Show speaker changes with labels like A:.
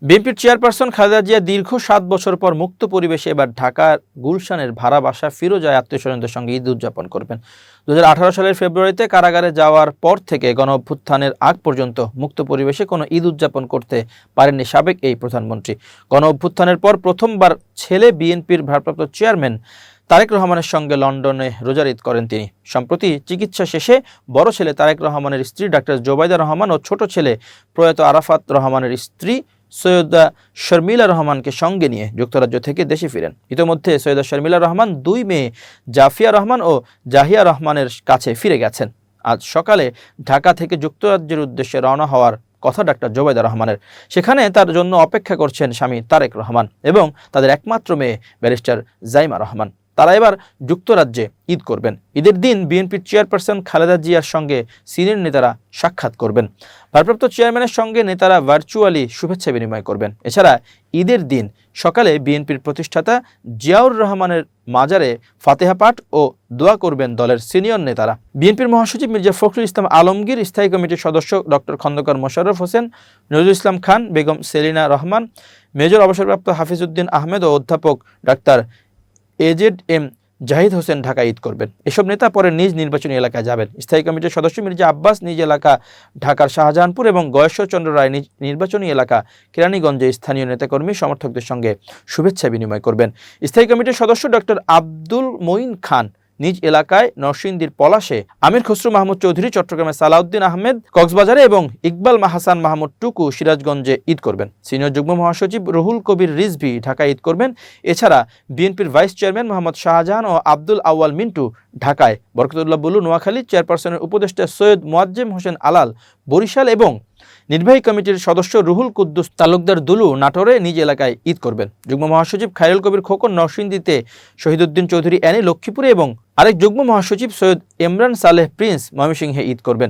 A: বিএনপির চেয়ারপারসন খালেদা জিয়া দীর্ঘ ৭ বছর পর মুক্ত পরিবেশে এবার ঢাকার গুলশানের ভাড়া বাসা ফিরোজায় আত্মীয়স্বজনদের সঙ্গে ঈদ উদযাপন করবেন। ২০১৮ সালের ফেব্রুয়ারিতে কারাগারে যাওয়ার পর থেকে গণঅভ্যুত্থানের আগ পর্যন্ত মুক্ত পরিবেশে কোনো ঈদ উদযাপন করতে পারেননি সাবেক এই প্রধানমন্ত্রী। গণঅভ্যুত্থানের পর প্রথমবার ছেলে বিএনপির ভারপ্রাপ্ত চেয়ারম্যান তারেক রহমানের সঙ্গে লন্ডনে রোজার ঈদ করেন তিনি। সম্প্রতি চিকিৎসা শেষে বড় ছেলে তারেক রহমানের স্ত্রী ডাক্তার জোবাইদা রহমান ও ছোট ছেলে প্রয়াত আরাফাত রহমানের স্ত্রী সৈয়দা শর্মিলা রহমানকে সঙ্গে নিয়ে যুক্তরাজ্য থেকে দেশে ফিরেন। ইতোমধ্যে সৈয়দা শর্মিলা রহমান 2 মেয়ে জাফিয়া রহমান ও জাহিয়া রহমানের কাছে ফিরে গেছেন। আজ সকালে ঢাকা থেকে যুক্তরাজ্যের উদ্দেশ্যে রওনা হওয়ার কথা ডাক্তার জোবাইদা রহমানের। সেখানে তার জন্য অপেক্ষা করছেন স্বামী তারেক রহমান এবং তাদের একমাত্র মেয়ে ব্যারিস্টার জাইমা রহমান। তারা এবার যুক্তরাজ্যে ঈদ করবেন। ঈদের দিন বিএনপির চেয়ারপারসন খালেদা জিয়ার সঙ্গে সিনিয়র নেতারা সাক্ষাৎ করবেন। ভারপ্রাপ্ত চেয়ারম্যানের সঙ্গে নেতারা ভার্চুয়ালি শুভেচ্ছা বিনিময় করবেন। এছাড়া ঈদের দিন সকালে বিএনপির প্রতিষ্ঠাতা জিয়াউর রহমানের মাজারে ফাতেহা পাঠ ও দোয়া করবেন দলের সিনিয়র নেতারা। বিএনপির মহাসচিব মির্জা ফখরুল ইসলাম আলমগীর, স্থায়ী কমিটির সদস্য ডক্টর খন্দকার মোশাররফ হোসেন, নজরুল ইসলাম খান, বেগম সেলিনা রহমান, মেজর অবসরপ্রাপ্ত হাফিজউদ্দিন আহমেদ ও অধ্যাপক ডাক্তার AZM জাহিদ হোসেন ঢাকা ঈদ করবেন। এসব নেতা পরে নিজ নির্বাচনী এলাকায় যাবেন। স্থায়ী কমিটির সদস্য মির্জা আব্বাস নিজ এলাকা ঢাকার শাহজাহানপুর এবং গয়েশ্বরচন্দ্র রায় নিজ নির্বাচনী এলাকা কেরানীগঞ্জে স্থানীয় নেতাকর্মী সমর্থকদের সঙ্গে শুভেচ্ছা বিনিময় করবেন। স্থায়ী কমিটির সদস্য ডক্টর আব্দুল মঈন খান নিজ এলাকায় নরসিংদীর পলাশে, আমির খসরু মাহমুদ চৌধুরী চট্টগ্রামে সালাউদ্দিন আহমেদ কক্সবাজারে এবং ইকবাল হাসান মাহমুদ টুকু সিরাজগঞ্জে ঈদ করবেন। সিনিয়র যুগ্ম মহাসচিব রুহুল কবির রিজভী ঢাকায় ঈদ করবেন। এছাড়া বিএনপির ভাইস চেয়ারম্যান মোহাম্মদ শাহজাহান ও আব্দুল আউয়াল মিন্টু ঢাকায়, বরকতুল্লাহ বুলু নোয়াখালী, চেয়ারপারসনের উপদেষ্টা সৈয়দ মোয়াজ্জেম হোসেন আলাল বরিশাল এবং নির্বাহী কমিটির সদস্য রুহুল কুদ্দুস তালুকদার দুলু নাটোরে নিজ এলাকায় ঈদ করবেন। যুগ্ম মহাসচিব খায়রুল কবির খোকন নরসিংদীতে, শহীদউদ্দিন চৌধুরী অ্যানি লক্ষ্মীপুরে এবং আরেক যুগ্ম মহাসচিব সৈয়দ ইমরান সালেহ প্রিন্স ময়মনসিংহে ঈদ করবেন।